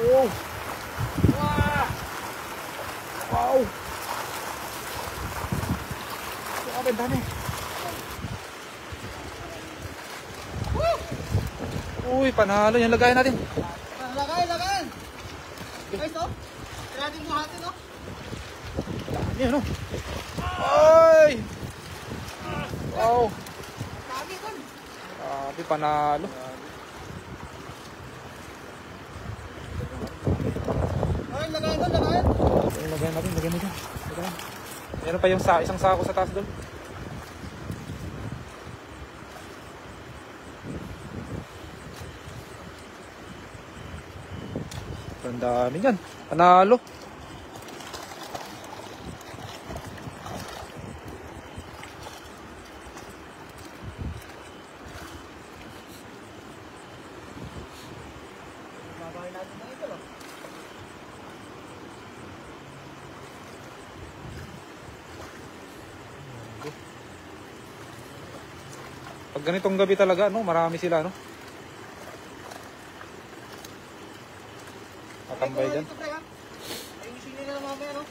Wow! Wow! Wow! Grabe, dami. Uy, panalo. Yan, lagayin natin. Lagay! Guys, oh. Tiratin mo natin, oh. Dami, ano? Ay! Wow! Dami doon. Grabe, panalo. Ay, lagay doon, lagay. Lagayin natin. Meron pa yung isang sako sa taas doon. Ang dami yan. Panalo. Lagay natin na ito, oh. Pag ganitong gabi talaga, no, marami sila, no? Matambay dyan. Ito, pre, ha? Ayusin nila na mamaya, no?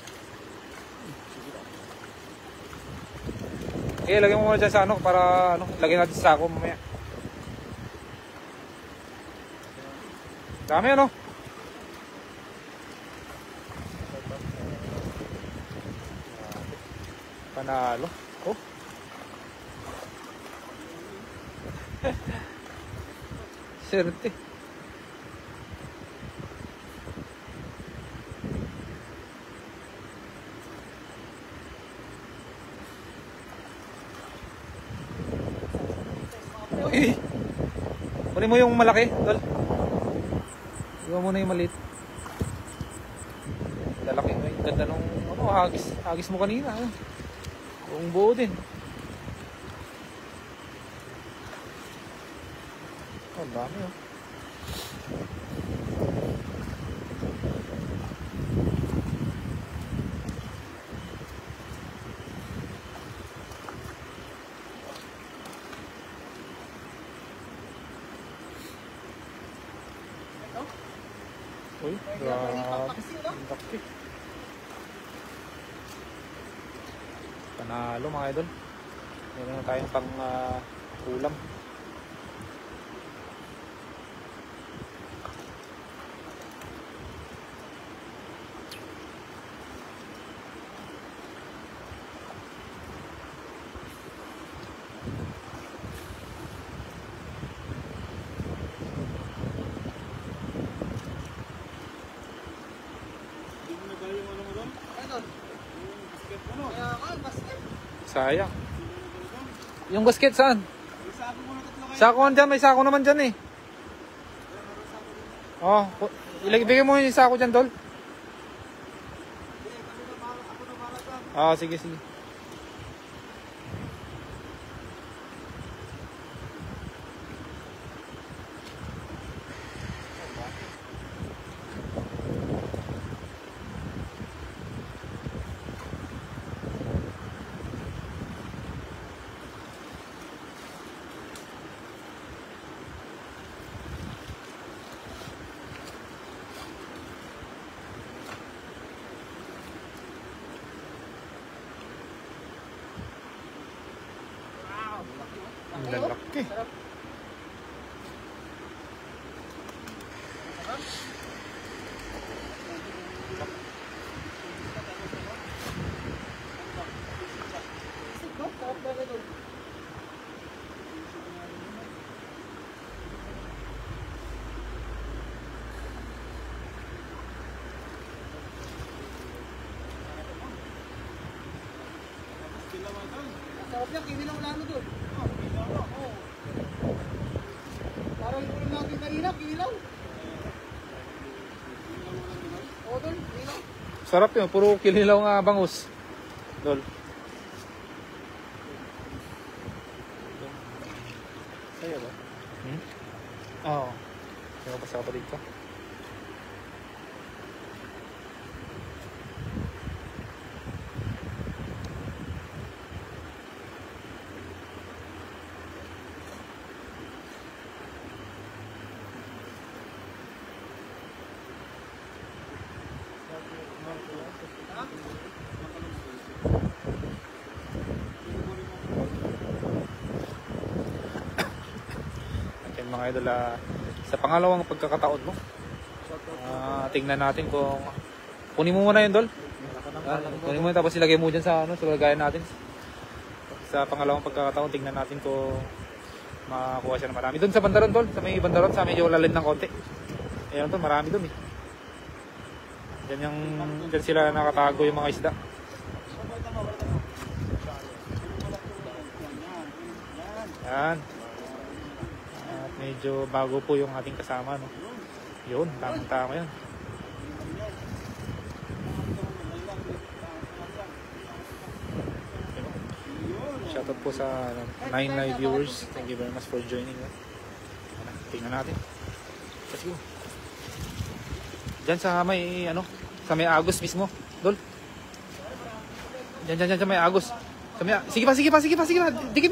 Okay, lagyan mo muna dyan sa ano, para, ano, lagyan natin sa sako mamaya. Dami, ano? Panalo. Oh. Serte. Uy. Kunin mo yung malaki, tol. Iwan mo na yung maliit. Lalaki mo yung ganda nung ano, hagis mo kanina. Buong buo din. Oh, ang dami, oh. Uy, grabe. Ang laki. Panalo mga idol. Meron na tayong pang ulam. Sayang. Yung gasket saan? Sako dyan, may sako naman dyan eh. Oh, ilagay mo yung sako dyan, tol. Ah, sige. Ang lalaki. Sarap yan, kinilaw lalo doon. Parang yung ulam natin kanina, kinilaw. Oo, doon, kinilaw. Sarap yun, puro kinilaw nga bangus. Dol. Saya ba? Oo. Kaya pa sa kapatid ko. mga idol, sa pangalawang pagkakataon mo. Tingnan natin kung kunin mo muna yun, Dol. Kunin mo yun, tapos ilagay mo dyan sa sa lagayan natin. Sa pangalawang pagkakataon, tingnan natin kung makakuha siya ng marami. Doon sa bandaron, Dol, sa may bandaron, sa medyo lalim ng konti. Ayan, Dol, marami doon eh. Dyan sila nakatago yung mga isda. Yan. At medyo bago po yung ating kasama, no? Yun, tamang-tama yan. Shoutout po sa 9 live viewers. Thank you very much for joining. Tingnan natin. Let's go. Diyan sa may sa may Agos mismo, Dol. Diyan sa may Agos. Sige pa. Dikit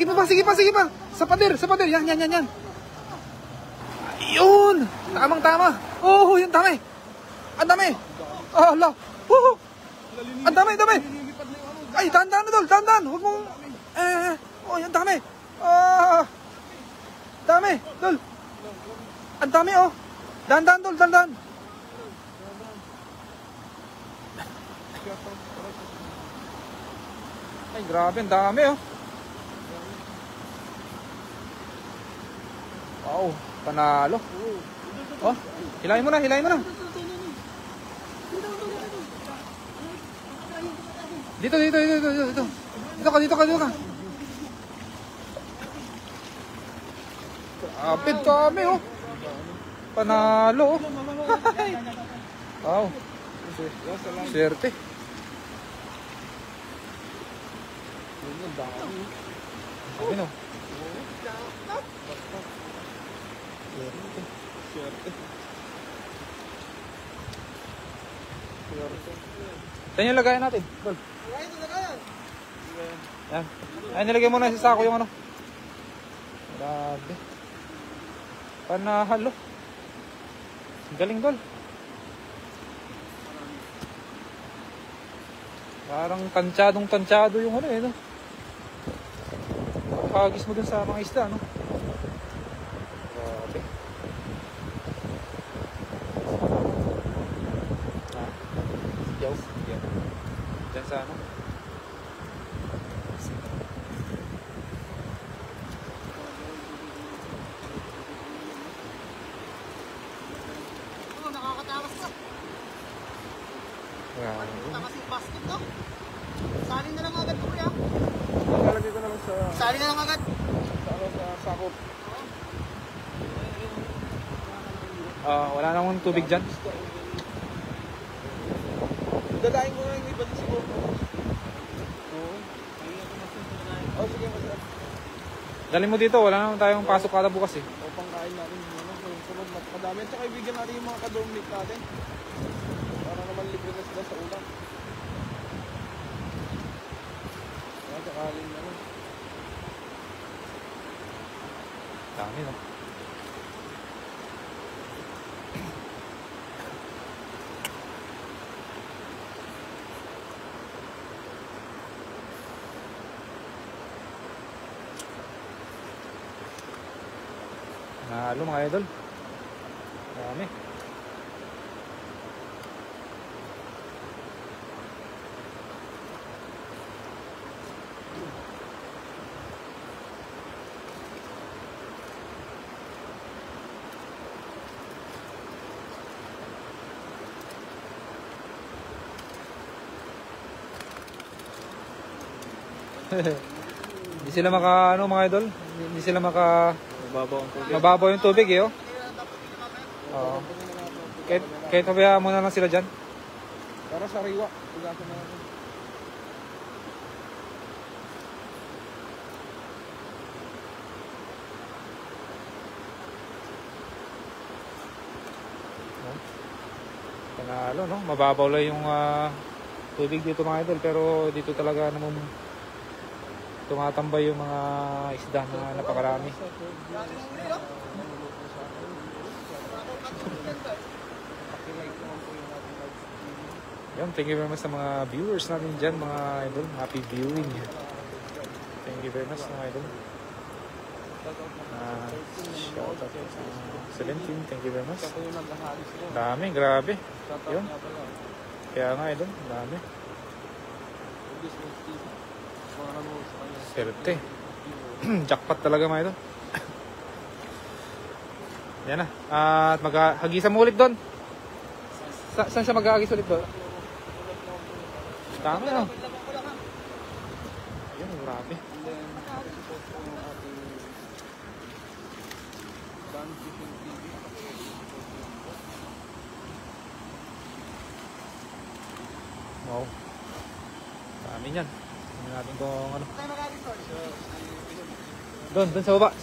mo pa. Sige pa. Sa pader. Yan. Yun! Tamang-tama. Oh, yun dami. Ang dami. Oh, Allah. Ang dami. Ay, dahan-dahan na, Dol. Dahan-dahan. Huwag mong oh, yan dami. Dami, Dol. Ang dami, oh. Dahan-dahan, Dol. Dahan-dahan. Ay, grabe, ang dami, oh. Wow, panalo. Oh, hilahin mo na. Dito. Dito ka. Kapit kami, oh. Panalo, oh. Wow. Swerte. Ano? Saan yung lagayan natin? Dol. Yan. Ay, nilagay mo na sa sako yung Grabe. Panahalo. Galing, Dol. Parang tansyado yung no? Hagis mo dun sa mga isda, no? Grabe. Yaw. Yan. Diyan sa Nakakatakas na. Takas yung basket, no? Salin na lang agad po, ya. Lalagay ko na lang sa Salin na lang agad. sa sakop. wala namang tubig dyan. Dadaing ko na yung iba din siguro. Oo. Oh, sige, masarap. Dalhin mo dito, wala naman tayong pasok kada bukas eh. O, pangkain natin yung sunod na madami. At saka ibigyan natin yung mga ka-dorm mate natin. Para naman libre na sila sa ulam. Kaya sakaling Dami, no? Nalo mga idol. Dami. Hindi sila mga idol. Hindi sila mababaw yung tubig eh, oh. Oo. Kahit pabayaan mo na lang sila dyan. para sariwa. Pugasan na natin. Panalo, no? Mababaw lang yung tubig dito mga idol, pero dito talaga namang tumatambay yung mga isda na napakarami. Yan, thank you very much sa mga viewers natin dyan mga idol. Happy viewing. Thank you very much mga idol. Shout out. 17, thank you very much. Ito yung naghahalis ko. Dami, grabe. Shout out Yun. nga pala. Kaya nga idol, dami. Business team. Mga nanonood sa kanya. Swerte. Jackpot talaga mga idol. Yan na. At maghagisan mo ulit doon. Saan siya maghahagis ulit doon? Tama na. Ayun, grabe. And then, ito po yung ating Dan Fishing TV. Wow. Dami yan. Tingnan natin kung ano. Tayo mag-agis, tol. Doon sa baba.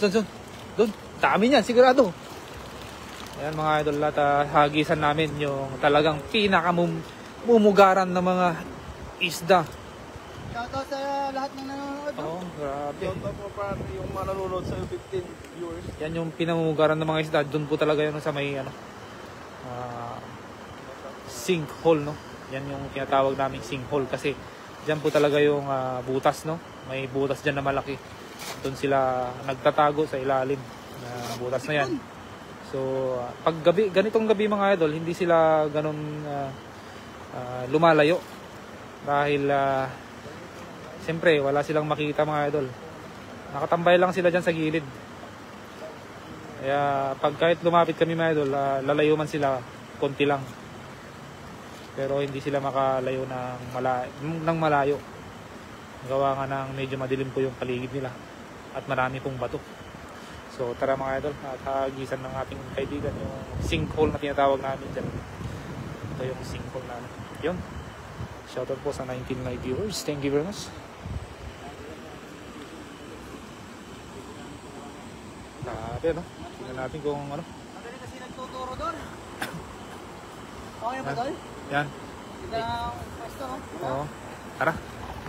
Doon. Dami yan, sigurado. Ayan mga idol, at hagisan namin yung talagang pinakamumugaran na mga isda. Shoutout sa lahat ng nanonood. Oo, grabe. Shout out po para yung mga nanonood sa'yo, 15 viewers. Yan yung pinamumugaran ng mga isda. Doon po talaga yun sa may sinkhole, no? Yan yung tinatawag naming sinkhole kasi dyan po talaga yung butas, no? May butas dyan na malaki. Doon sila nagtatago sa ilalim na butas na yan. So, pag gabi, ganitong gabi mga idol, hindi sila ganun lumalayo. Dahil, siyempre, wala silang makita mga idol. Nakatambay lang sila dyan sa gilid. Kaya, pag kahit lumapit kami mga idol, lalayo man sila, konti lang. Pero hindi sila makalayo ng malayo. Gawa nga ng medyo madilim po yung paligid nila. At marami pong bato. So tara mga idol, at hagisan ng ating kaibigan yung sinkhole na tinatawag namin dyan. Ito yung sinkhole namin. Yun. Shoutout po sa 19 live viewers. Thank you very much. Grabe, no? Tingnan natin kung ano. Magaling kasi nagtuturo doon. Okay ba, tol? Yan. Ganda ng pwesto, no? Oo. Tara.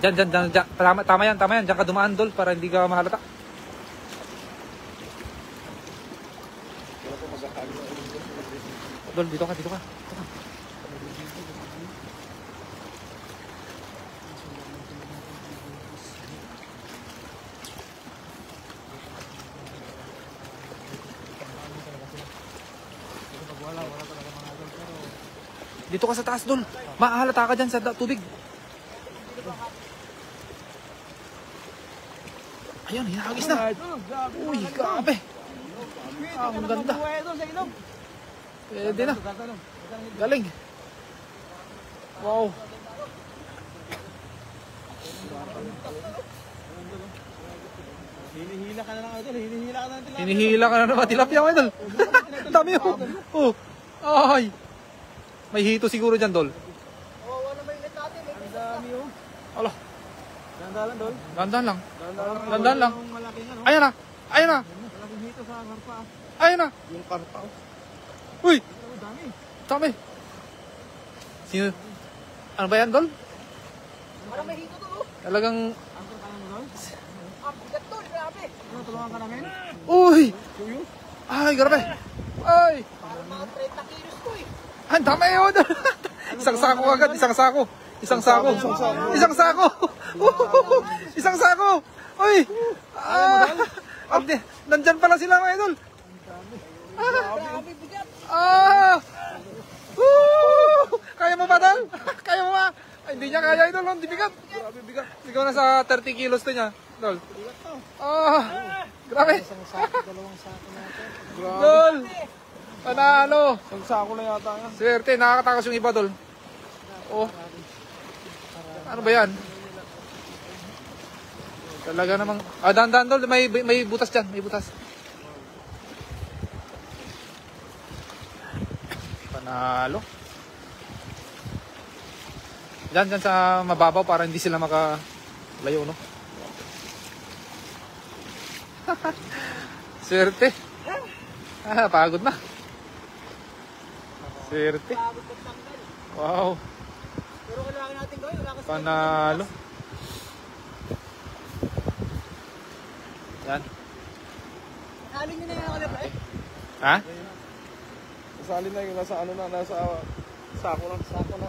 Diyan. Tama yan. Diyan ka dumaan, Dol, para hindi ka mahalata. Dol, dito ka. Dito ka sa taas, Dol. Mahalata ka dyan sa tubig. Ayun, hinahagis na. Uy, grabe. Ang ganda. Pwede na. Galing. Wow. Hinihila ka na lang ito. Hinihila ka na lang. Hinihila ka na naman. Tilapia ko, Dol. Ang dami oh. Oh. Ay. May hito siguro dyan, Dol. Oo, ano ba yung net natin? Ang dami oh. Ala, Dandalan doon. dandan lang. Dandalan lang. Yung malaking ano. Ayan na. Malaking hito sa karpa. Ayun na. Yung karpa oh. Uy, Ang dami. dami. Sino? Ano ba yan, Dol? Parang may hito to, oh. Angkor Talagang, ka naman doon. Ah, bigat to, grabe. Ano, tulungan ka namin? uy. Tuyo? Ay, grabe. Ay. Parang mga 30 kilos to, eh. Ang dami yun. Isang sako agad, isang sako. Isang sako. Isang sako. Isang sako. Uy. Nandyan pala sila mga idol. Grabe, bigat. Kaya mo ba, Dol? Kaya mo ba? Ay, hindi niya kaya idol, hindi bigat. Grabe bigat. Ikaw na sa 30 kilos to niya, Dol. Grabe. Isang sako, dalawang sako natin. Grabe. Dol. Panalo. Isang sako na yata yan. Swerte, nakakatakas yung iba, Dol. Oh. Ano ba yan? Talaga namang... dahan-dahan, Dol. May butas dyan. May butas. Panalo. Dyan sa mababaw para hindi sila makalayo, no? Swerte. Pagod na. Swerte. Wow. Pero kailangan natin gawin. Wala kasi Panalo. Yan. halin nyo na yung kalab, eh. Ha? Kasali na yung nasa ano na, nasa sako na. Sako na.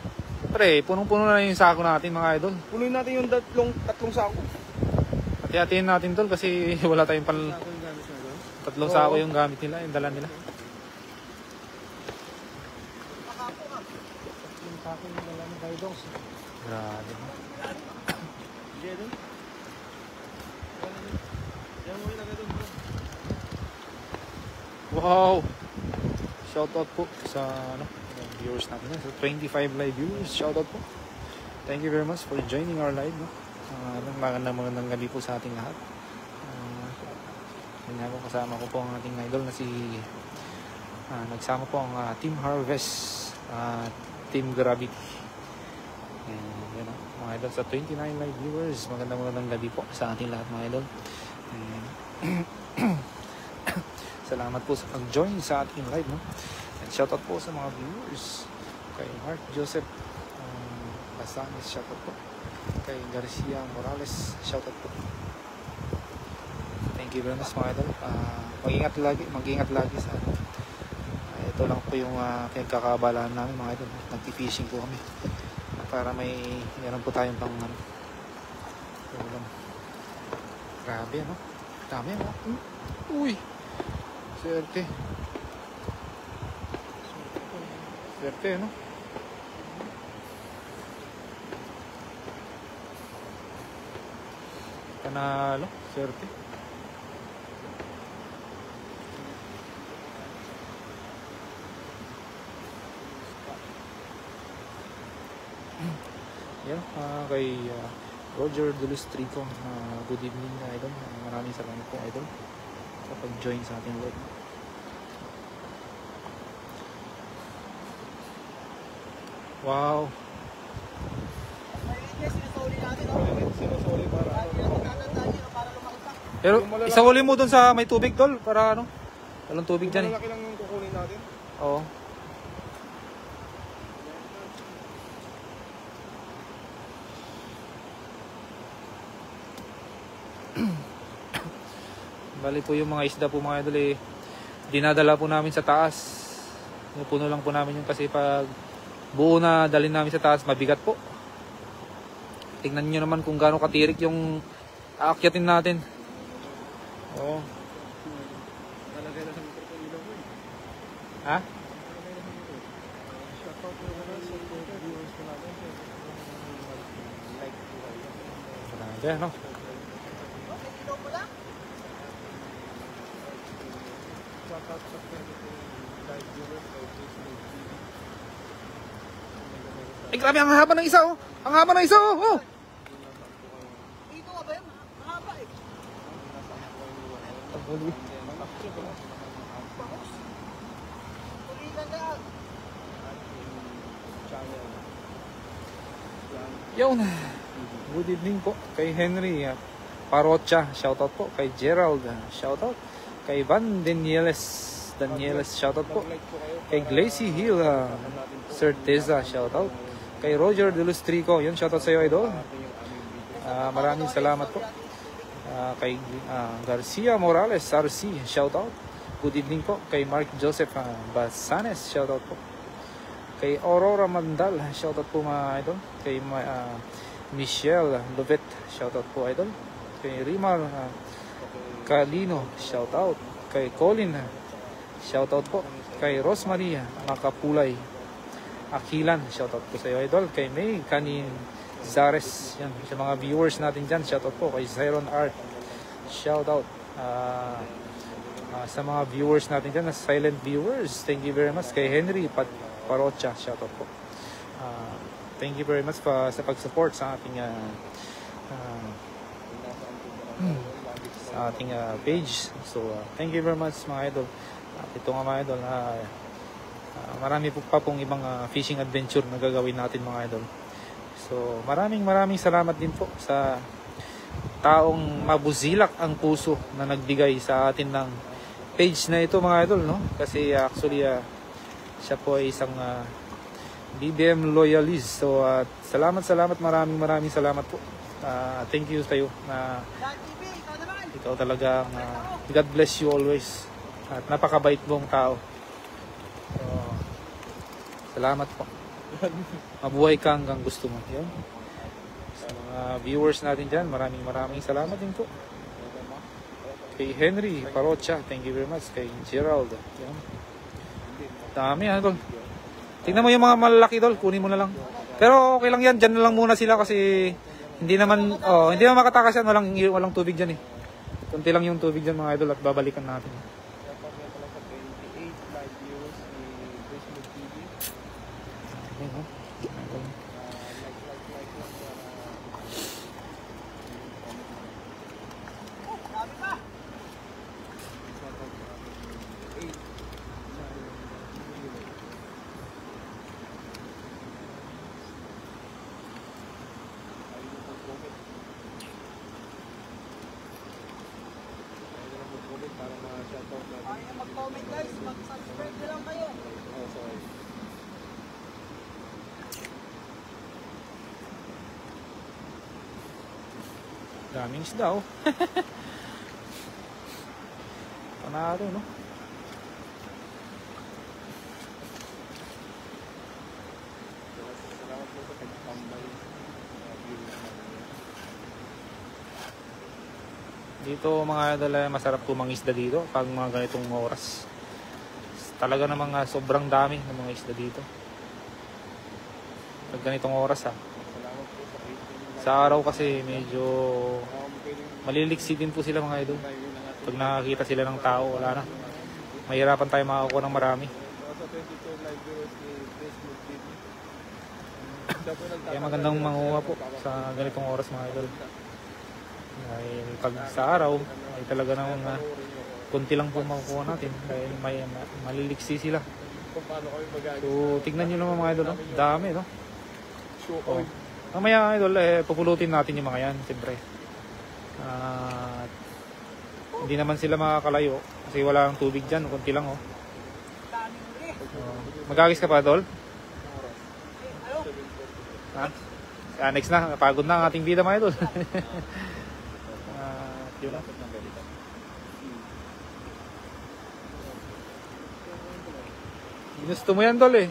Pre, punong-puno na yung sako natin mga idol. Punuin natin yung tatlong sako. Hati-hatiin natin tol kasi wala tayong Sako yung gamit natin. Tatlong sako yung gamit nila, yung dala nila. Yung sako yung dala ng Guidons. Grabe. Diyan doon. Diyan mo ilagay doon bro. Wow! Shoutout po sa viewers natin. Sa 25 live viewers, shoutout po. Thank you very much for joining our live. No? Magandang gabi po sa ating lahat. Kasama ko po ang ating idol na si nagsama po ang Team Harvest Team Gravity. Yan, mga idol sa 29 live viewers, magandang gabi po sa ating lahat mga idol. Salamat po sa pag-join sa ating live, no? And shoutout po sa mga viewers kay Mark Joseph Basanes, shoutout po kay Garcia Morales, shoutout po. Thank you very much mga idol. Mag-ingat lagi sa ito lang po yung pinagkakabalaan namin mga idol. Nagti-fishing po kami para meron po tayong pang ulam. Grabe, no? Dami, no? Uy! Swerte, no? Panalo, swerte. Yan, kay Roger Dulustrico, good evening idol. Maraming salamat po idol sa pag-join sa ating live. Wow. Sinusuli para Pero isahuli mo dun sa may tubig tol para ano? Walang tubig dyan eh. malaki lang yung kukunin natin. Oo. Bali po yung mga isda po mga idol eh, dinadala po namin sa taas. Puno lang po namin yung kasi pag buo na dalhin namin sa taas, mabigat po. Tingnan nyo naman kung gaano katirik yung aakyatin natin. Oo. Nalagay na sa motor ko ilaw ko eh. Ha? Shoutout ko na sa viewers ko natin. Like po kayo. Grabe, no? Shoutout sa live viewers kay Facebook TV. Ay grabe, ang haba ng isa oh! Ang haba ng isa oh! Oh! Ito nga ba yun? Mahaba eh. Tuligan na yan. Yun. Good evening po kay Henry Parocha, shoutout po kay Gerald, shoutout kay Van Danieles, shoutout po kay Glacy Hill, Certeza, shoutout kay Roger Dulustrico, yun shoutout sa iyo idol. Maraming salamat po. Kay Garcia Morales, RC, shoutout. Good evening po kay Mark Joseph Basanes, shoutout po. Kay Aurora Mandal, shoutout po mga idol. Kay Michelle Lovet, shoutout po idol. Kay Rimar Calino, shoutout. Kay Colin, shoutout po. Kay Rosmaria Makapulay Akilan, shoutout po sa iyo idol. Kay May Kanin Zares, yan, sa mga viewers natin dyan, shoutout po. Kay Zyron Art, shoutout. Sa mga viewers natin dyan, silent viewers, thank you very much. Kay Henry Parocha, shoutout po. Thank you very much sa pag-support sa ating page. So, thank you very much mga idol. Ito nga mga idol, marami po pa pong ibang fishing adventure na gagawin natin mga idol. So, maraming salamat din po sa taong mabuzilak ang puso na nagbigay sa atin ng page na ito mga idol, no? Kasi actually siya po ay isang BBM loyalist. So, salamat, maraming salamat po. Thank you tayo na ikaw talaga, God bless you always. At napakabait mong tao. So, salamat po. Mabuhay ka hanggang gusto mo. Yun. Sa mga viewers natin dyan, maraming salamat din po. Kay Henry Parocha, thank you very much. Kay Gerald. Yan. Dami Idol. Tingnan mo yung mga malalaki Idol, kunin mo na lang. Pero okay lang yan, dyan na lang muna sila kasi hindi naman makatakas yan, walang tubig dyan eh. Kunti lang yung tubig dyan mga Idol at babalikan natin. Kaya mag-comment guys, mag-subscribe na lang kayo. Daming isda oh. Panalo no. Salamat po sa pagtambay. Dito mga Idol, masarap po mangisda dito pag mga ganitong oras. Talaga namang sobrang dami ng mga isda dito. Pag ganitong oras Salamat po sa rating. Sa araw kasi medyo maliliksi din po sila mga Idol. Pag nakakita sila ng tao, wala na. Mahirapan tayo makakuha ng marami. Sa 22 live viewers ni Facebook TV. Kaya magandang manguha po sa ganitong oras mga Idol. Ay, pag sa araw ay talaga namang konti lang po makukuha natin dahil may maliliksi sila. Kung paano kami mag-agis. So tignan nyo naman mga Idol, no? Dami no? Show Oh. on. Mamaya Idol, pupulutin natin yung mga yan siyempre. Hindi naman sila makakalayo kasi wala ang tubig dyan, konti lang oh. Daming uli. Magagis ka pa Idol? Ano? Ha? Next na, pagod na ang ating bida mga Idol. Yun lang. Ginusto mo yan, Dol eh.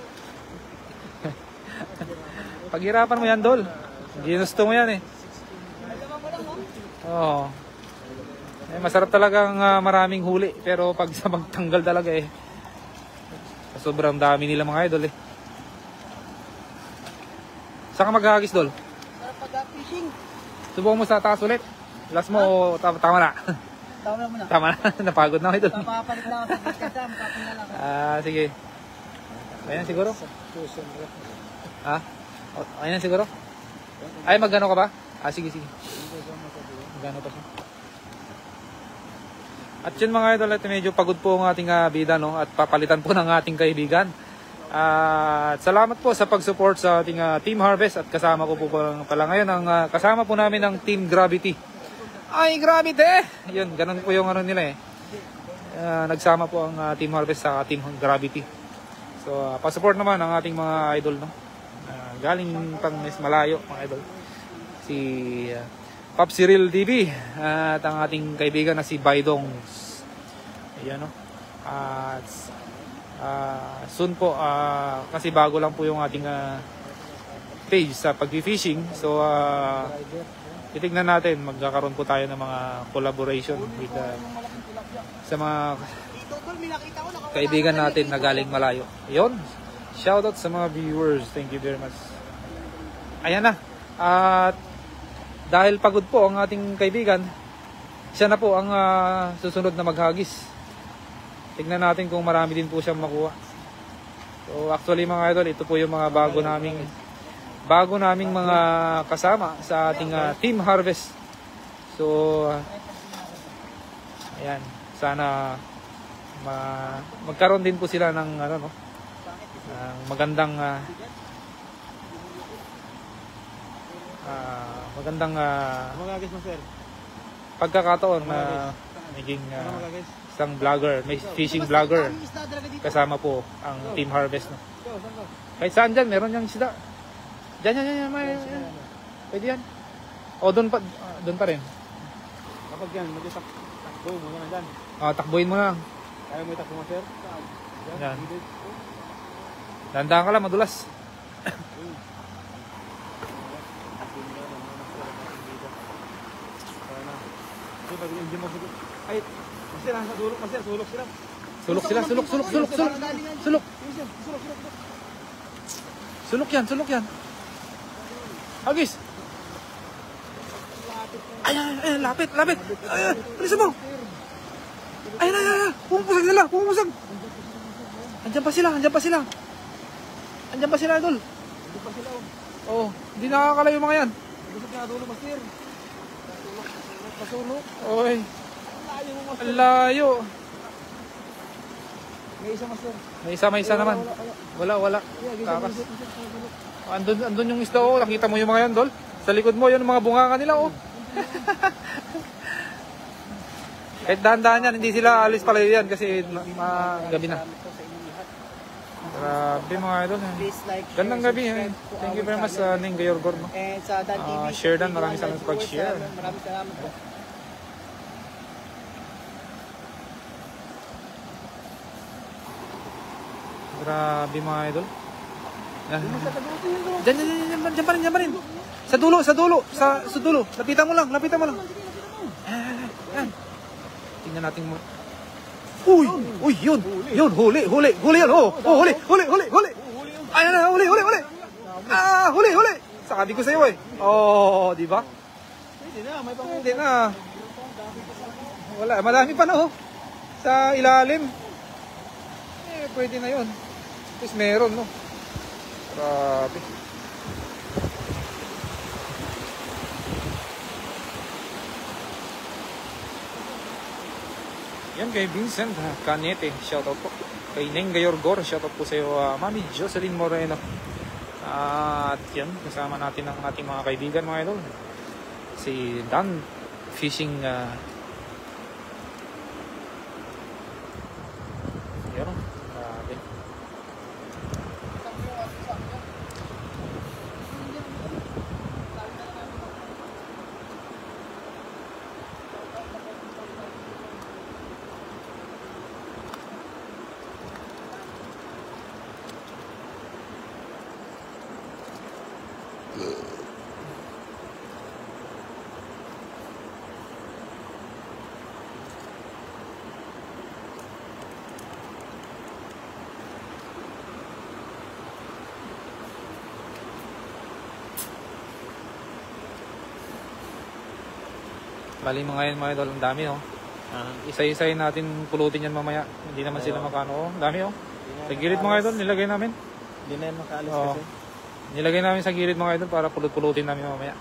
Paghirapan mo yan, Dol. Ginusto mo yan eh. Oo. Masarap talagang maraming huli. Pero pag sa magtanggal talaga eh. Sobrang dami nila mga Idol eh. Saan ka maghahagis, Dol? Sarap pag-fishing. Subukan mo sa taas ulit. Last mo, tama na. Tama lang muna. Tama na, napagod na ako ito. Papapalit na ako sa podcast. Copy na lang. Sige. Ayan siguro? Ayan siguro? Ay, magano ka ba? Sige. Magano pa siya. At yun mga Idol, at medyo pagod po ang ating bida, no? At papalitan po ng ating kaibigan. At salamat po sa pag-support sa ating Team Harvest. At kasama ko po pala ngayon ang kasama po namin ng Team Gravity. Ay, Gravity! Yun, ganun po yung ano nila eh. Nagsama po ang Team Harvest sa Team Gravity. So, pa-support naman ang ating mga idol, no? Galing pang malayo, mga idol. Si Pop Cyril TV at ang ating kaibigan na si Baidong. Ayan, no? At soon po, kasi bago lang po yung ating page sa pag-fishing. So, titignan natin, magkakaroon po tayo ng mga collaboration with sa mga kaibigan natin na galing malayo. Ayun, shoutout sa mga viewers. Thank you very much. Ayan na. At dahil pagod po ang ating kaibigan, siya na po ang susunod na maghagis. Tignan natin kung marami din po siyang makuha. So actually mga idol, ito po yung mga bago naming mga kasama sa ating Team Harvest. So ayan, sana magkaroon din po sila ng magandang Magagis mo, sir. pagkakataon na maging isang vlogger, may fishing vlogger. Kasama po ang Team Harvest. No? Kahit saan dyan, meron yung isda. Diyan, pwede yan. O, doon pa rin. Kapag yan, mag-takbo mo na dyan. Takbuhin mo na. Kaya mo itakbo mo, sir? Yan. Dandaan ka lang, madulas. Pag-enjoy mo siguro. Ay, master, nasa dulo, master, sulok sila. Sulok sila, sulok. Sulok. Sulok yan. Hagis. Ay, lapit. Ay, bilisan mo. Ay. Pumupusag sila. Andyan pa sila, idol. Hindi pa sila, oh. Oo, hindi nakakalayo yung mga yan. Gusto na dulo, master. Pasulok. Oy, Layo mo, master. ang layo. May isa, master. May isa naman. Wala. Takas. Andun yung isda, oh. Nakita mo yung mga yan, Dol? Sa likod mo, yun ang mga bunga kanila, oh. Kahit dahan-dahan yan, hindi sila alis pala yan kasi gabi na. Grabe mga idol. Please like, Gandang gabi. Thank you very much, Ning Gayorgor. No? And sa Dan TV. Share dan, maraming salamat sa pag-share. Maraming salamat po. Grabe mga idol. Diyan pa rin. Sa dulo. Lapitan mo lang. Yan. Tingnan natin mo. Uy, yun. Huli yan. Huli. Ayan na, huli. Huli. Sabi ko sa'yo eh. Oh, di ba? Pwede na. Wala, madami pa na oh. Sa ilalim. Pwede na yun. Tapos meron, no? Grabe. Yan kay Vincent Canete, shoutout po. Kay Neng Gayorgor, shoutout po sa iyo, Mami Jocelyn Moreno. At yan, kasama natin ang ating mga kaibigan, mga idol. Si Dan Fishing. Yan, grabe. Bali mga yan mga idol, ang dami oh. Isa-isayin natin pulutin yan mamaya. Hindi naman sila makano oh. Ang dami oh. Sa gilid mga idol, nilagay namin. Hindi na yan makaalis Oo. kasi. Nilagay namin sa gilid mga idol para pulutin namin mamaya.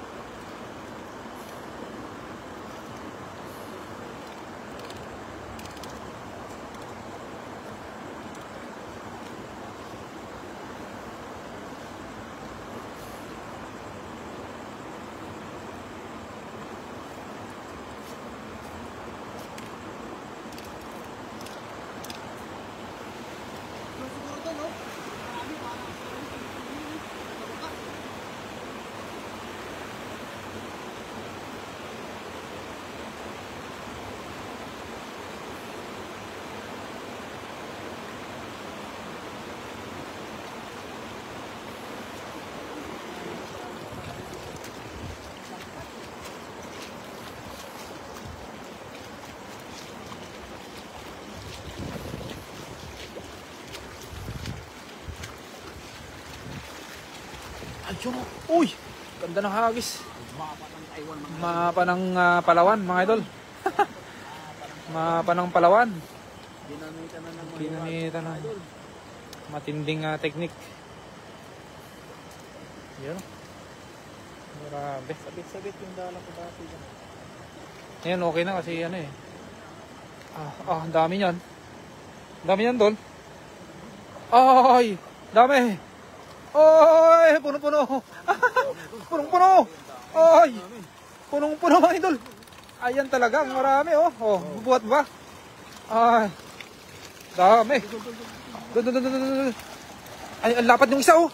Ayun, uy! Ganda ng hagis. Mapa ng Palawan, mga idol. Mapa ng Palawan. Ginamita na ng matinding technique. Yun. Grabe. Sabit yung dala ko dati. Ayan, okay na kasi ano eh. Ang dami niyan. Dami niyan, Dol. Ay! Dami! Ay! Punong-puno! Punong-puno! Ay! Punong-puno mga idol! Ayan talaga, marami oh. Oh, bubuhat ba? Ay! Dami! Doon. Ay, ang lapat yung isa oh!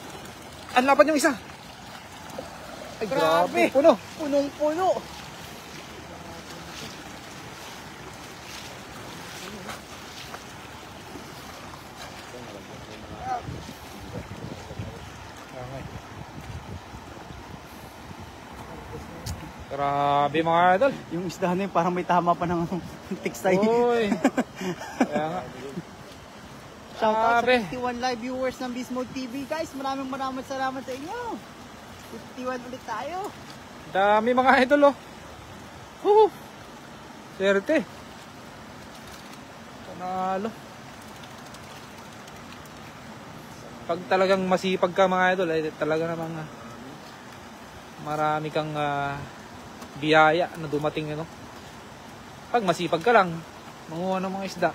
Ang lapat yung isa! Ay, grabe! Puno! Punong-puno. Grabe mga idol! Yung isdahan na yun, parang may tama pa ng Tiksay. Uy. Kaya nga. Shoutout sa Grabe. 51 live viewers ng Bismode TV. Guys, maraming salamat sa inyo. 51 ulit tayo. Dami mga idol oh. Swerte. Panalo. Pag talagang masipag ka mga idol, ay talaga namang marami kang biyaya na dumating ano. Pag masipag ka lang, manguha ng mga isda.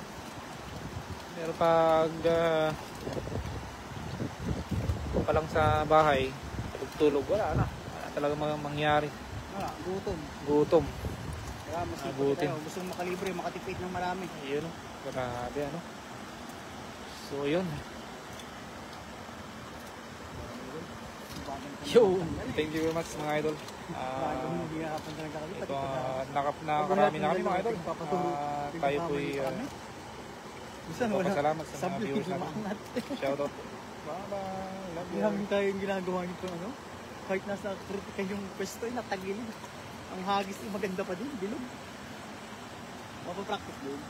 Pero pag pa lang sa bahay, tulog wala na. Wala talaga mangyari. Gutom. Kaya masipag Abutin. tayo. Gusto makalibre, makatipid ng marami. Ayun oh. Grabe ano. So yun. Yo, thank you very much mga idol. Ito nakarami na kami mga idol. Tayo po'y papasalamat sa mga viewers natin. Shoutout. Bye-bye. Love you. Maraming tayo yung ginagawa nito, ano? Kahit nasa kritika yung pwesto, natagilid. Ang hagis ay maganda pa din, bilog. Mapapractice doon.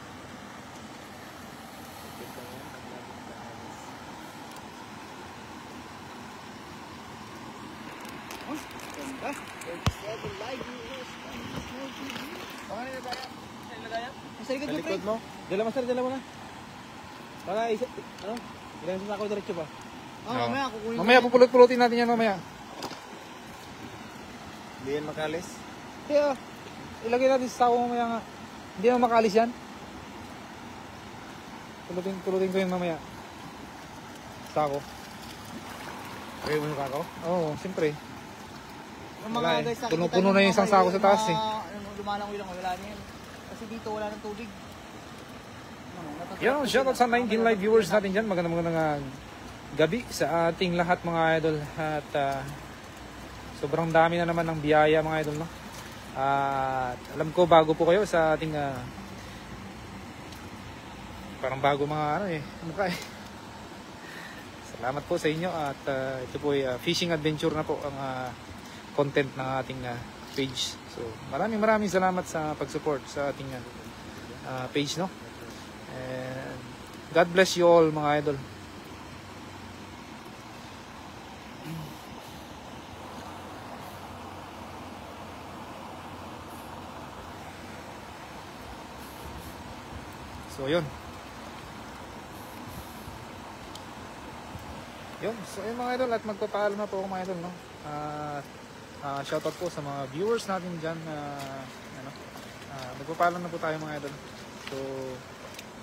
Oh, ganda. 37 live viewers. Sa likod Sa mo, likod pre. mo. Dala mo na. Para isa, ano? Ilan sa ako diretso ba? Mamaya kukunin ko. Mamaya pupulot-pulutin natin yan mamaya. Hindi yan makalis. Kaya ilagay natin sa sako mamaya nga. Hindi na makalis yan. Pulutin ko yun mamaya. Sako. Okay mo yung kako? Oo, siyempre. Yung Wala eh. guys, nakikita Puno-puno nyo na yung mga isang sako sa taas mga, eh. Lumalangoy lang, wala na yan. Kasi dito wala ng tubig. Yo, shoutout sa 19 live viewers natin dyan. Magandang gabi sa ating lahat mga idol. At sobrang dami na naman ng biyaya mga idol. No? At alam ko bago po kayo sa ating parang bago mga ano eh. Mukha eh. Salamat po sa inyo. At ito po ay fishing adventure na po ang content ng ating page. So maraming salamat sa pag-support sa ating page, no? And God bless you all mga idol. So yun. So yun mga idol, at magpapaalam na po ako mga idol, no? Shoutout po sa mga viewers natin dyan. Magpapaalam na po tayo mga idol. So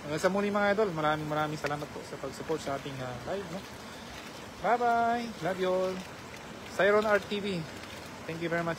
hanggang sa muli mga idol, maraming salamat po sa pag-support sa ating live, no? Bye bye, love you all. Siron Art TV, thank you very much.